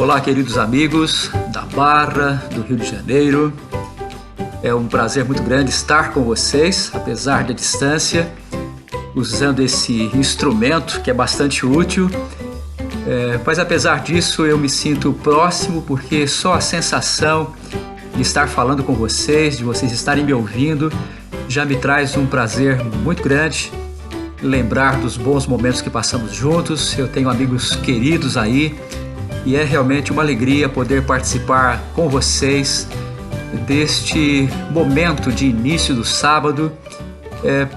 Olá, queridos amigos da Barra, do Rio de Janeiro. É um prazer muito grande estar com vocês, apesar da distância, usando esse instrumento que é bastante útil. Mas apesar disso, eu me sinto próximo, porque só a sensação de estar falando com vocês, de vocês estarem me ouvindo, já me traz um prazer muito grande. Lembrar dos bons momentos que passamos juntos. Eu tenho amigos queridos aí e é realmente uma alegria poder participar com vocês deste momento de início do sábado,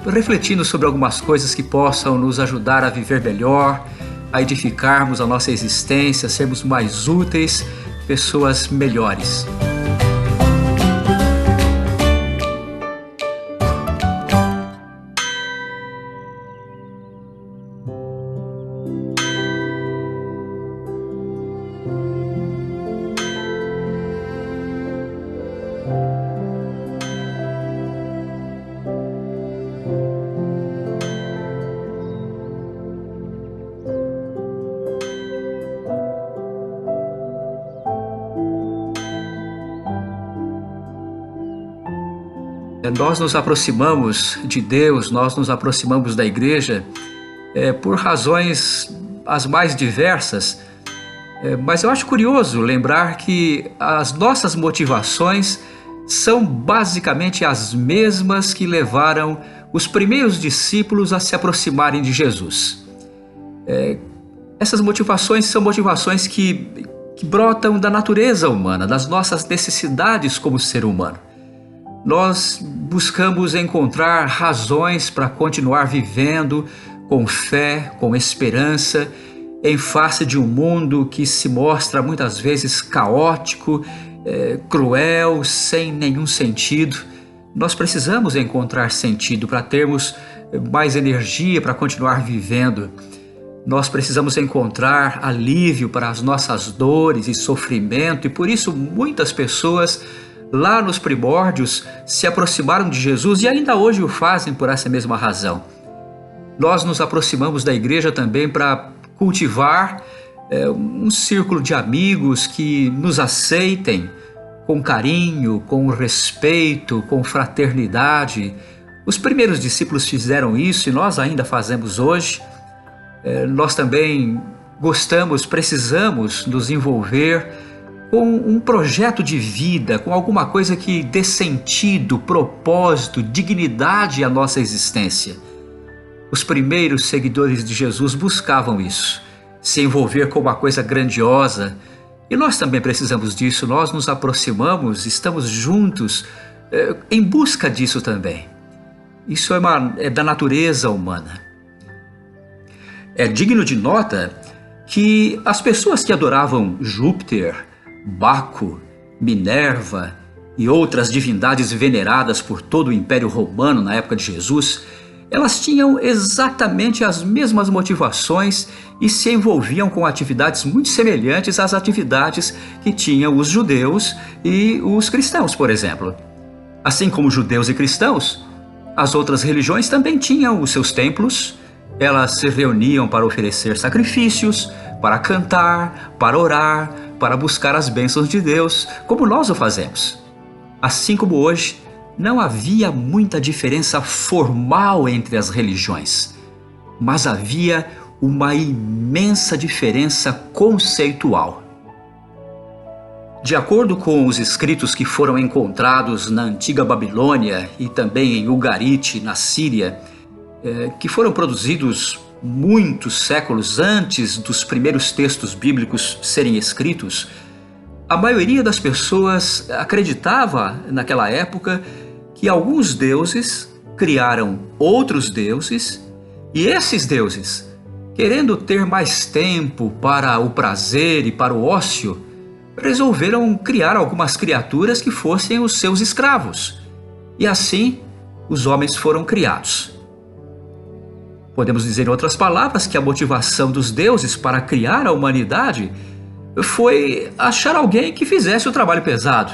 refletindo sobre algumas coisas que possam nos ajudar a viver melhor, a edificarmos a nossa existência, sermos mais úteis, pessoas melhores. Nós nos aproximamos de Deus, nós nos aproximamos da igreja por razões as mais diversas, mas eu acho curioso lembrar que as nossas motivações são basicamente as mesmas que levaram os primeiros discípulos a se aproximarem de Jesus. Essas motivações são motivações que brotam da natureza humana, das nossas necessidades como ser humano. Nós buscamos encontrar razões para continuar vivendo com fé, com esperança, em face de um mundo que se mostra muitas vezes caótico, cruel, sem nenhum sentido. Nós precisamos encontrar sentido para termos mais energia para continuar vivendo. Nós precisamos encontrar alívio para as nossas dores e sofrimento, e por isso muitas pessoas lá nos primórdios se aproximaram de Jesus e ainda hoje o fazem por essa mesma razão. Nós nos aproximamos da igreja também para cultivar um círculo de amigos que nos aceitem com carinho, com respeito, com fraternidade. Os primeiros discípulos fizeram isso e nós ainda fazemos hoje. Nós também precisamos nos envolver com um projeto de vida, com alguma coisa que dê sentido, propósito, dignidade à nossa existência. Os primeiros seguidores de Jesus buscavam isso, se envolver com uma coisa grandiosa, e nós também precisamos disso. Nós nos aproximamos, estamos juntos em busca disso também. Isso é da natureza humana. É digno de nota que as pessoas que adoravam Júpiter, Baco, Minerva e outras divindades veneradas por todo o Império Romano na época de Jesus, elas tinham exatamente as mesmas motivações e se envolviam com atividades muito semelhantes às atividades que tinham os judeus e os cristãos, por exemplo. Assim como judeus e cristãos, as outras religiões também tinham os seus templos. Elas se reuniam para oferecer sacrifícios, para cantar, para orar, para buscar as bênçãos de Deus, como nós o fazemos. Assim como hoje, não havia muita diferença formal entre as religiões, mas havia uma imensa diferença conceitual. De acordo com os escritos que foram encontrados na antiga Babilônia e também em Ugarit, na Síria, que foram produzidos muitos séculos antes dos primeiros textos bíblicos serem escritos, a maioria das pessoas acreditava naquela época que alguns deuses criaram outros deuses e esses deuses, querendo ter mais tempo para o prazer e para o ócio, resolveram criar algumas criaturas que fossem os seus escravos. E assim os homens foram criados. Podemos dizer em outras palavras que a motivação dos deuses para criar a humanidade foi achar alguém que fizesse o trabalho pesado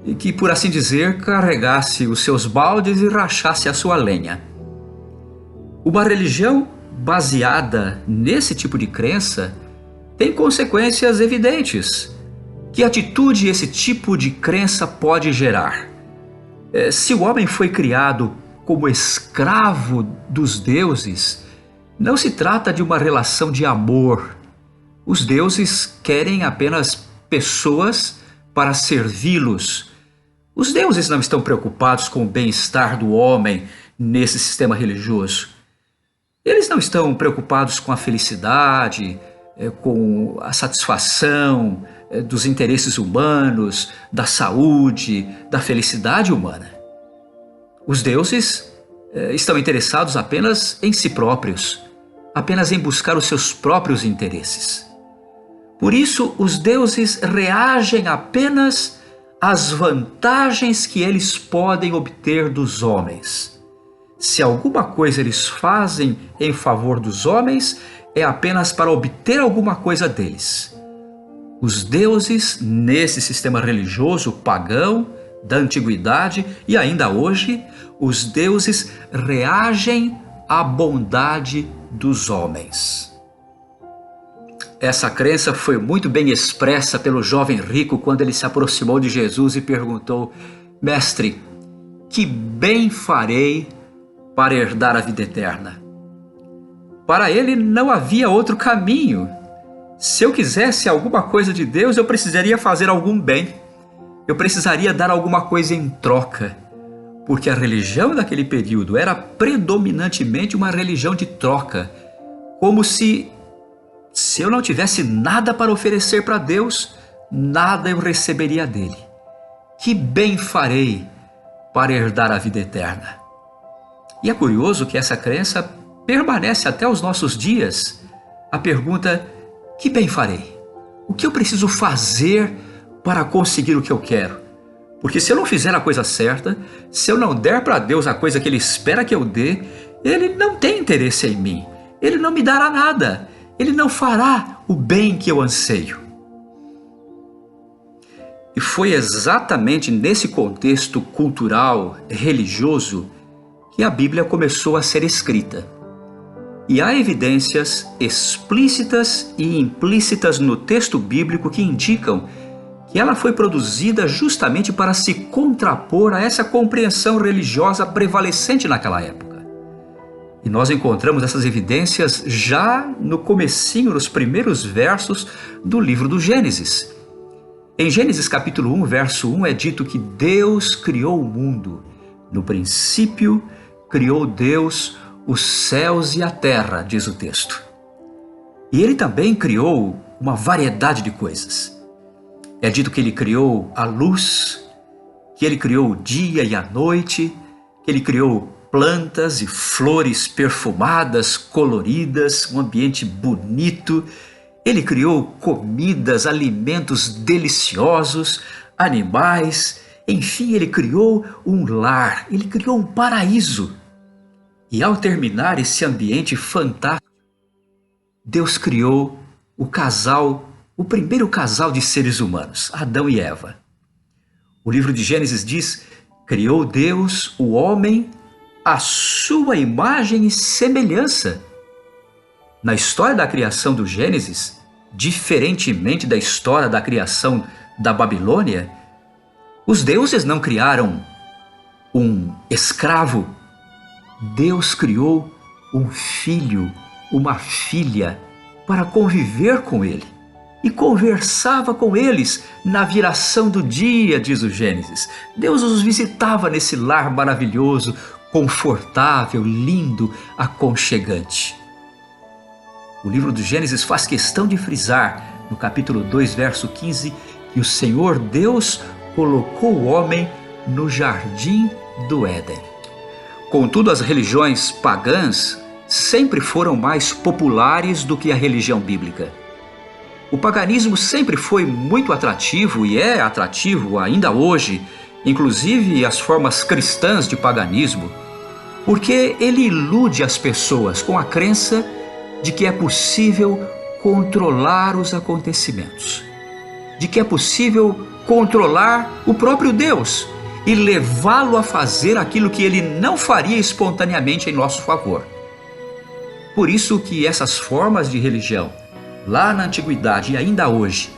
e que, por assim dizer, carregasse os seus baldes e rachasse a sua lenha. Uma religião baseada nesse tipo de crença tem consequências evidentes. Que atitude esse tipo de crença pode gerar? Se o homem foi criado como escravo dos deuses, não se trata de uma relação de amor. Os deuses querem apenas pessoas para servi-los. Os deuses não estão preocupados com o bem-estar do homem nesse sistema religioso. Eles não estão preocupados com a felicidade, com a satisfação dos interesses humanos, da saúde, da felicidade humana. Os deuses estão interessados apenas em si próprios, apenas em buscar os seus próprios interesses. Por isso, os deuses reagem apenas às vantagens que eles podem obter dos homens. Se alguma coisa eles fazem em favor dos homens, é apenas para obter alguma coisa deles. Os deuses, nesse sistema religioso pagão da antiguidade e ainda hoje, os deuses reagem à bondade dos homens. Essa crença foi muito bem expressa pelo jovem rico quando ele se aproximou de Jesus e perguntou: Mestre, que bem farei para herdar a vida eterna? Para ele não havia outro caminho. Se eu quisesse alguma coisa de Deus, eu precisaria fazer algum bem. Eu precisaria dar alguma coisa em troca. Porque a religião daquele período era predominantemente uma religião de troca. Como se eu não tivesse nada para oferecer para Deus, nada eu receberia dele. Que bem farei para herdar a vida eterna? E é curioso que essa crença permanece até os nossos dias. A pergunta: que bem farei? O que eu preciso fazer para conseguir o que eu quero? Porque se eu não fizer a coisa certa, se eu não der para Deus a coisa que Ele espera que eu dê, Ele não tem interesse em mim. Ele não me dará nada. Ele não fará o bem que eu anseio. E foi exatamente nesse contexto cultural, religioso, que a Bíblia começou a ser escrita. E há evidências explícitas e implícitas no texto bíblico que indicam que ela foi produzida justamente para se contrapor a essa compreensão religiosa prevalecente naquela época. E nós encontramos essas evidências já no comecinho, nos primeiros versos do livro do Gênesis. Em Gênesis capítulo 1, verso 1 é dito que Deus criou o mundo. No princípio, criou Deus os céus e a terra, diz o texto. E Ele também criou uma variedade de coisas. É dito que Ele criou a luz, que Ele criou o dia e a noite, que Ele criou plantas e flores perfumadas, coloridas, um ambiente bonito. Ele criou comidas, alimentos deliciosos, animais, enfim, Ele criou um lar, Ele criou um paraíso. E ao terminar esse ambiente fantástico, Deus criou o primeiro casal de seres humanos, Adão e Eva. O livro de Gênesis diz: criou Deus o homem à sua imagem e semelhança. Na história da criação do Gênesis, diferentemente da história da criação da Babilônia, os deuses não criaram um escravo. Deus criou um filho, uma filha, para conviver com ele. E conversava com eles na viração do dia, diz o Gênesis. Deus os visitava nesse lar maravilhoso, confortável, lindo, aconchegante. O livro do Gênesis faz questão de frisar, no capítulo 2, verso 15, que o Senhor Deus colocou o homem no jardim do Éden. Contudo, as religiões pagãs sempre foram mais populares do que a religião bíblica. O paganismo sempre foi muito atrativo e é atrativo ainda hoje, inclusive as formas cristãs de paganismo, porque ele ilude as pessoas com a crença de que é possível controlar os acontecimentos, de que é possível controlar o próprio Deus e levá-lo a fazer aquilo que ele não faria espontaneamente em nosso favor. Por isso que essas formas de religião lá na antiguidade e ainda hoje,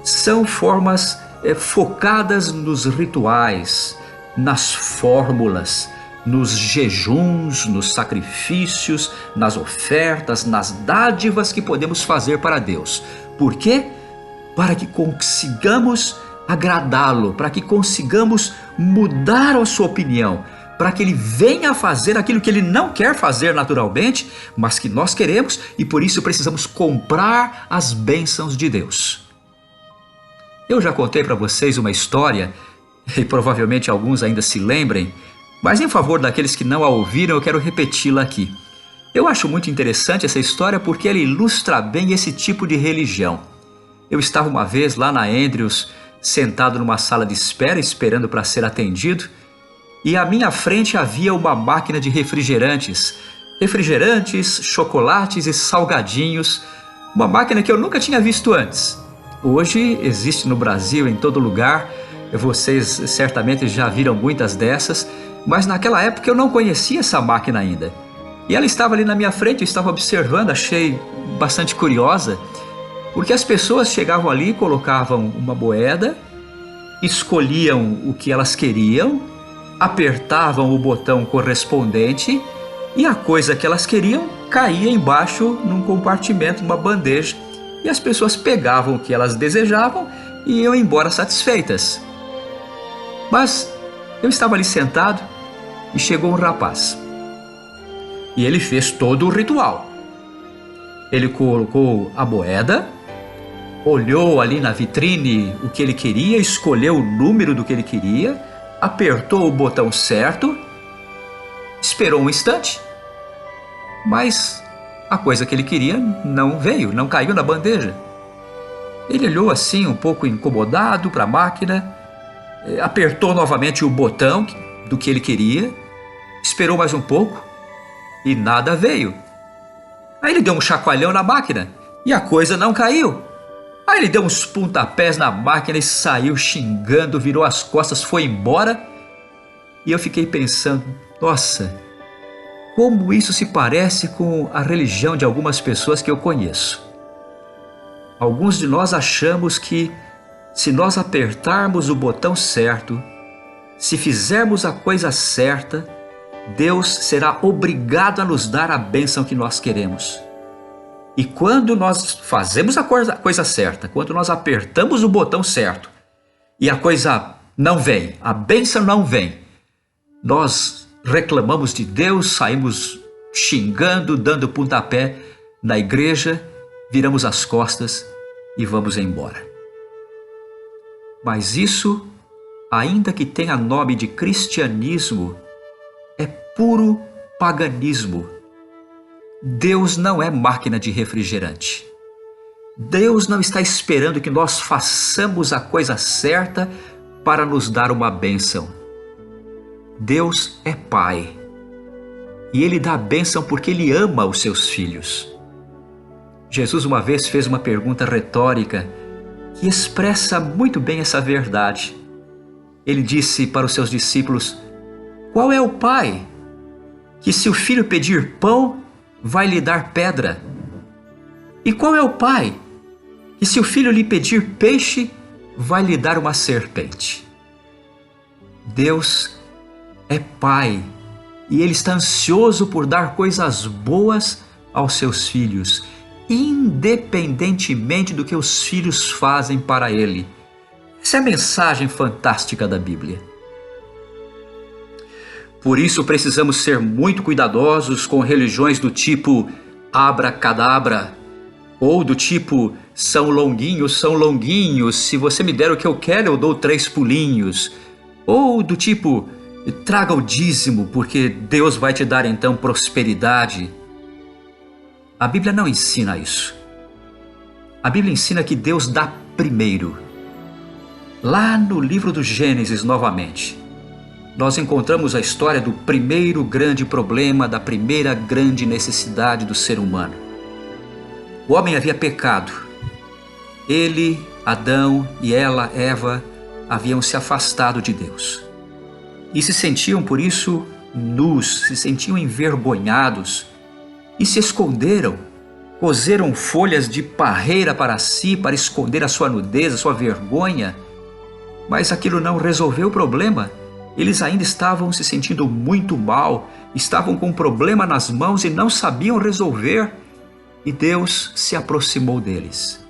são formas focadas nos rituais, nas fórmulas, nos jejuns, nos sacrifícios, nas ofertas, nas dádivas que podemos fazer para Deus. Por quê? Para que consigamos agradá-lo, para que consigamos mudar a sua opinião, para que ele venha fazer aquilo que ele não quer fazer naturalmente, mas que nós queremos, e por isso precisamos comprar as bênçãos de Deus. Eu já contei para vocês uma história, e provavelmente alguns ainda se lembrem, mas em favor daqueles que não a ouviram, eu quero repeti-la aqui. Eu acho muito interessante essa história porque ela ilustra bem esse tipo de religião. Eu estava uma vez lá na Andrews, sentado numa sala de espera, esperando para ser atendido, e à minha frente havia uma máquina de refrigerantes, chocolates e salgadinhos, uma máquina que eu nunca tinha visto antes. Hoje existe no Brasil, em todo lugar, vocês certamente já viram muitas dessas, mas naquela época eu não conhecia essa máquina ainda. E ela estava ali na minha frente, eu estava observando, achei bastante curiosa, porque as pessoas chegavam ali, colocavam uma moeda, escolhiam o que elas queriam, apertavam o botão correspondente e a coisa que elas queriam caía embaixo num compartimento, numa bandeja, e as pessoas pegavam o que elas desejavam e iam embora satisfeitas. Mas eu estava ali sentado e chegou um rapaz. E ele fez todo o ritual. Ele colocou a moeda, olhou ali na vitrine o que ele queria, escolheu o número do que ele queria, apertou o botão certo, esperou um instante, mas a coisa que ele queria não veio, não caiu na bandeja. Ele olhou assim um pouco incomodado para a máquina, apertou novamente o botão do que ele queria, esperou mais um pouco e nada veio. Aí ele deu um chacoalhão na máquina e a coisa não caiu. Aí ele deu uns pontapés na máquina e saiu xingando, virou as costas, foi embora. E eu fiquei pensando, nossa, como isso se parece com a religião de algumas pessoas que eu conheço. Alguns de nós achamos que se nós apertarmos o botão certo, se fizermos a coisa certa, Deus será obrigado a nos dar a bênção que nós queremos. E quando nós fazemos a coisa certa, quando nós apertamos o botão certo e a coisa não vem, a bênção não vem, nós reclamamos de Deus, saímos xingando, dando pontapé na igreja, viramos as costas e vamos embora. Mas isso, ainda que tenha nome de cristianismo, é puro paganismo. Deus não é máquina de refrigerante. Deus não está esperando que nós façamos a coisa certa para nos dar uma bênção. Deus é Pai. E Ele dá a bênção porque Ele ama os seus filhos. Jesus uma vez fez uma pergunta retórica que expressa muito bem essa verdade. Ele disse para os seus discípulos: qual é o pai que, se o filho pedir pão, vai lhe dar pedra? E qual é o pai que, se o filho lhe pedir peixe, vai lhe dar uma serpente? Deus é Pai e Ele está ansioso por dar coisas boas aos seus filhos, independentemente do que os filhos fazem para Ele. Essa é a mensagem fantástica da Bíblia. Por isso precisamos ser muito cuidadosos com religiões do tipo abracadabra, ou do tipo são longuinhos, se você me der o que eu quero eu dou 3 pulinhos, ou do tipo traga o dízimo porque Deus vai te dar então prosperidade. A Bíblia não ensina isso. A Bíblia ensina que Deus dá primeiro. Lá no livro do Gênesis novamente, nós encontramos a história do primeiro grande problema, da primeira grande necessidade do ser humano. O homem havia pecado. Ele, Adão, e ela, Eva, haviam se afastado de Deus. E se sentiam, por isso, nus, se sentiam envergonhados e se esconderam coseram folhas de parreira para si, para esconder a sua nudez, a sua vergonha, mas aquilo não resolveu o problema. Eles ainda estavam se sentindo muito mal, estavam com um problema nas mãos e não sabiam resolver. E Deus se aproximou deles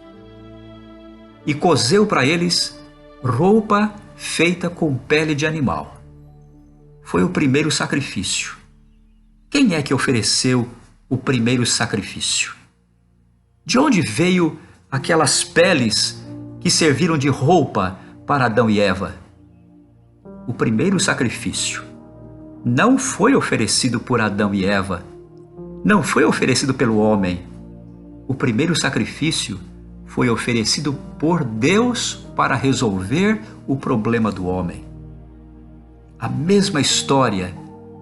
e coseu para eles roupa feita com pele de animal. Foi o primeiro sacrifício. Quem é que ofereceu o primeiro sacrifício? De onde veio aquelas peles que serviram de roupa para Adão e Eva? O primeiro sacrifício não foi oferecido por Adão e Eva, não foi oferecido pelo homem. O primeiro sacrifício foi oferecido por Deus para resolver o problema do homem. A mesma história,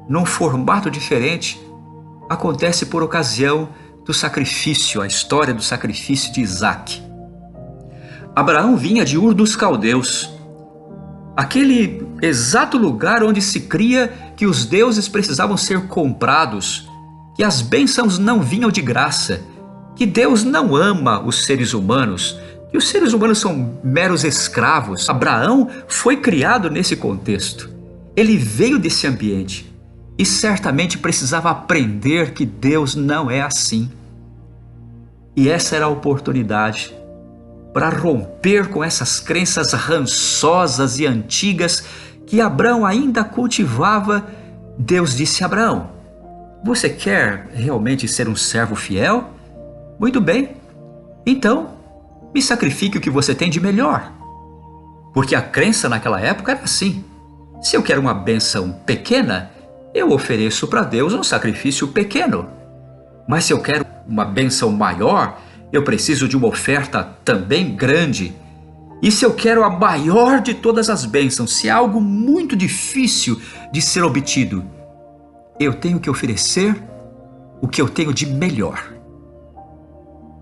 num formato diferente, acontece por ocasião do sacrifício, a história do sacrifício de Isaque. Abraão vinha de Ur dos Caldeus, aquele exato lugar onde se cria que os deuses precisavam ser comprados, que as bênçãos não vinham de graça, que Deus não ama os seres humanos, que os seres humanos são meros escravos. Abraão foi criado nesse contexto. Ele veio desse ambiente e certamente precisava aprender que Deus não é assim. E essa era a oportunidade para romper com essas crenças rançosas e antigas que Abraão ainda cultivava. Deus disse a Abraão: você quer realmente ser um servo fiel? Muito bem, então me sacrifique o que você tem de melhor. Porque a crença naquela época era assim: se eu quero uma bênção pequena, eu ofereço para Deus um sacrifício pequeno. Mas se eu quero uma bênção maior, eu preciso de uma oferta também grande. E se eu quero a maior de todas as bênçãos, se é algo muito difícil de ser obtido, eu tenho que oferecer o que eu tenho de melhor.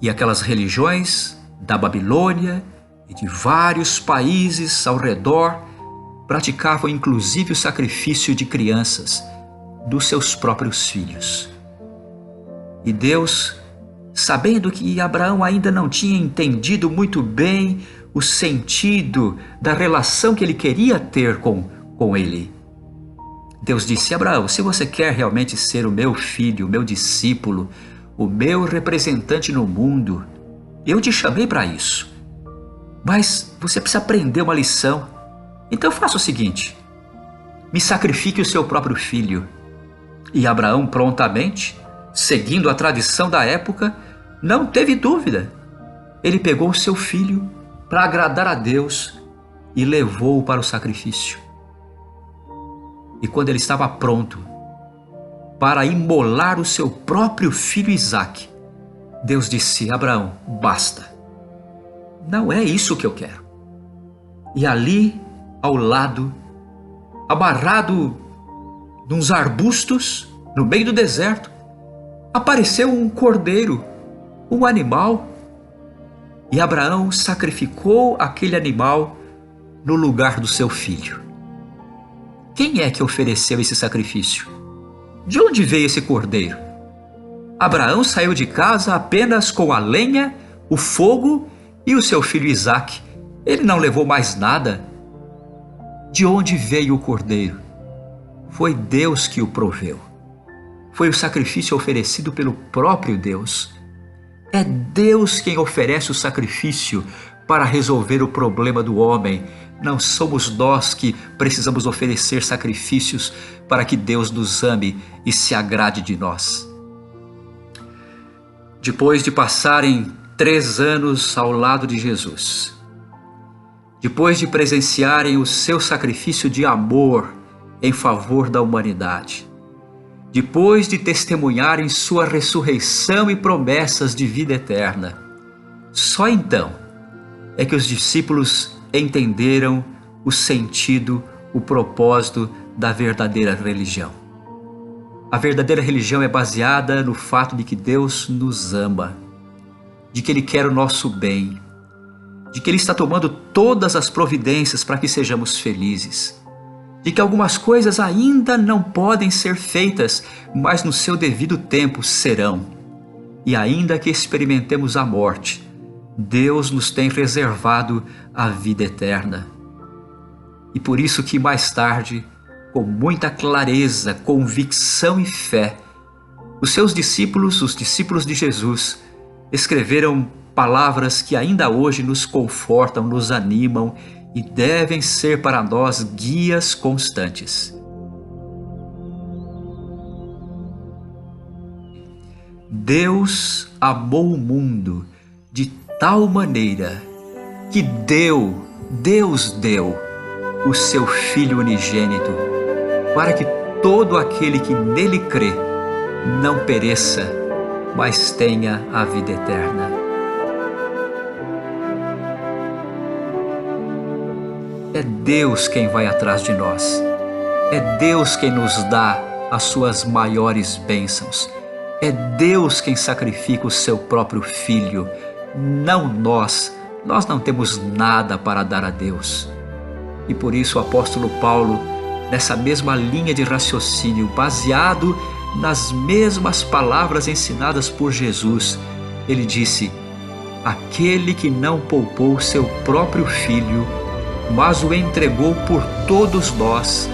E aquelas religiões da Babilônia e de vários países ao redor praticavam inclusive o sacrifício de crianças, dos seus próprios filhos. E Deus, sabendo que Abraão ainda não tinha entendido muito bem o sentido da relação que ele queria ter com ele, Deus disse: Abraão, se você quer realmente ser o meu filho, o meu discípulo, o meu representante no mundo, eu te chamei para isso. Mas você precisa aprender uma lição. Então faça o seguinte: me sacrifique o seu próprio filho. E Abraão prontamente, seguindo a tradição da época, não teve dúvida. Ele pegou o seu filho para agradar a Deus e levou-o para o sacrifício. E quando ele estava pronto para imolar o seu próprio filho Isaque, Deus disse: Abraão, basta. Não é isso que eu quero. E ali, ao lado, amarrado nos arbustos, no meio do deserto, apareceu um cordeiro, um animal. E Abraão sacrificou aquele animal no lugar do seu filho. Quem é que ofereceu esse sacrifício? De onde veio esse cordeiro? Abraão saiu de casa apenas com a lenha, o fogo e o seu filho Isaque. Ele não levou mais nada. De onde veio o cordeiro? Foi Deus que o proveu. Foi o sacrifício oferecido pelo próprio Deus. É Deus quem oferece o sacrifício para resolver o problema do homem. Não somos nós que precisamos oferecer sacrifícios para que Deus nos ame e se agrade de nós. Depois de passarem 3 anos ao lado de Jesus, depois de presenciarem o seu sacrifício de amor em favor da humanidade, depois de testemunharem sua ressurreição e promessas de vida eterna, só então é que os discípulos entenderam o sentido, o propósito da verdadeira religião. A verdadeira religião é baseada no fato de que Deus nos ama, de que Ele quer o nosso bem, de que Ele está tomando todas as providências para que sejamos felizes, de que algumas coisas ainda não podem ser feitas, mas no seu devido tempo serão. e ainda que experimentemos a morte, Deus nos tem reservado a vida eterna. E por isso que mais tarde, com muita clareza, convicção e fé, os seus discípulos, os discípulos de Jesus, escreveram palavras que ainda hoje nos confortam, nos animam e devem ser para nós guias constantes. Deus amou o mundo de tal maneira que Deus deu o seu Filho unigênito, para que todo aquele que nele crê não pereça, mas tenha a vida eterna. É Deus quem vai atrás de nós. É Deus quem nos dá as suas maiores bênçãos. É Deus quem sacrifica o seu próprio Filho, não nós. Nós não temos nada para dar a Deus. E por isso o apóstolo Paulo, nessa mesma linha de raciocínio, baseado nas mesmas palavras ensinadas por Jesus, ele disse: aquele que não poupou seu próprio Filho, mas o entregou por todos nós,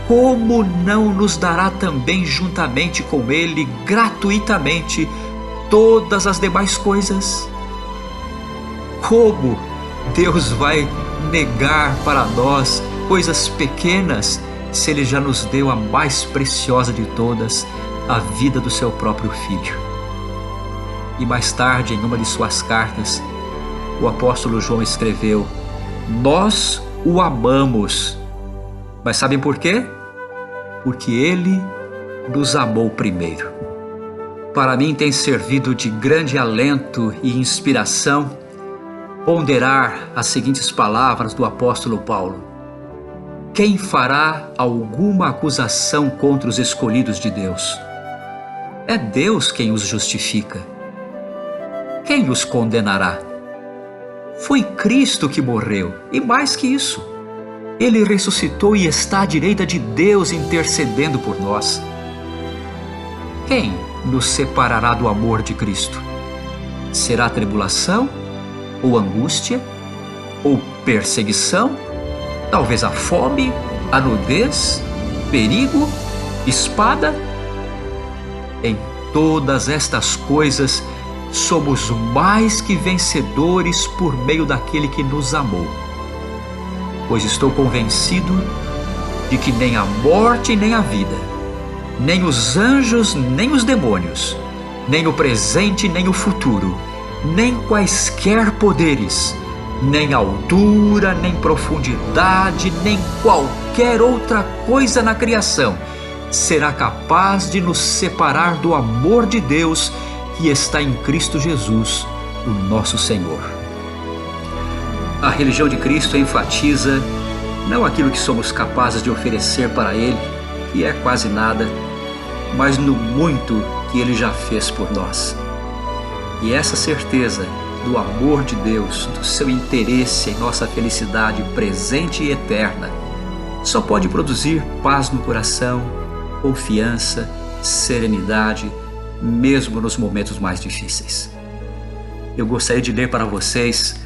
como não nos dará também juntamente com ele, gratuitamente, todas as demais coisas? Como Deus vai negar para nós coisas pequenas, se Ele já nos deu a mais preciosa de todas, a vida do seu próprio Filho? E mais tarde, em uma de suas cartas, o apóstolo João escreveu: nós o amamos. Mas sabem por quê? Porque Ele nos amou primeiro. Para mim tem servido de grande alento e inspiração ponderar as seguintes palavras do apóstolo Paulo: quem fará alguma acusação contra os escolhidos de Deus? É Deus quem os justifica. Quem os condenará? Foi Cristo que morreu, e mais que isso, Ele ressuscitou e está à direita de Deus intercedendo por nós. Quem nos separará do amor de Cristo? Será tribulação? Ou angústia? Ou perseguição? Talvez a fome, a nudez, perigo, espada? Em todas estas coisas somos mais que vencedores por meio daquele que nos amou. Pois estou convencido de que nem a morte nem a vida, nem os anjos nem os demônios, nem o presente nem o futuro, nem quaisquer poderes, nem altura, nem profundidade, nem qualquer outra coisa na criação será capaz de nos separar do amor de Deus que está em Cristo Jesus, o nosso Senhor. A religião de Cristo enfatiza não aquilo que somos capazes de oferecer para Ele, que é quase nada, mas no muito que Ele já fez por nós. E essa certeza do amor de Deus, do seu interesse em nossa felicidade presente e eterna, só pode produzir paz no coração, confiança, serenidade, mesmo nos momentos mais difíceis. Eu gostaria de ler para vocês,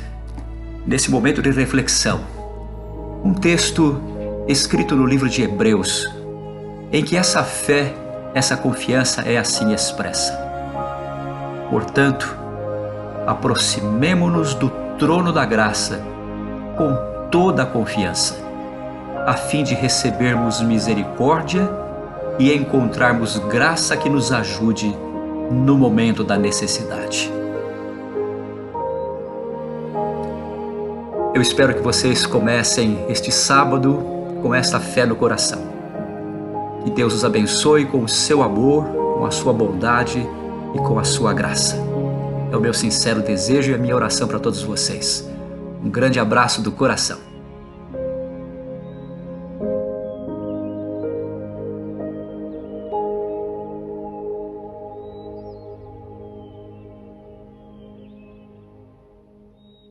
nesse momento de reflexão, um texto escrito no livro de Hebreus, em que essa fé, essa confiança é assim expressa. Portanto, aproximemo-nos do trono da graça com toda a confiança, a fim de recebermos misericórdia e encontrarmos graça que nos ajude no momento da necessidade. Eu espero que vocês comecem este sábado com esta fé no coração. Que Deus os abençoe com o seu amor, com a sua bondade e com a sua graça. É o meu sincero desejo e a minha oração para todos vocês. Um grande abraço do coração.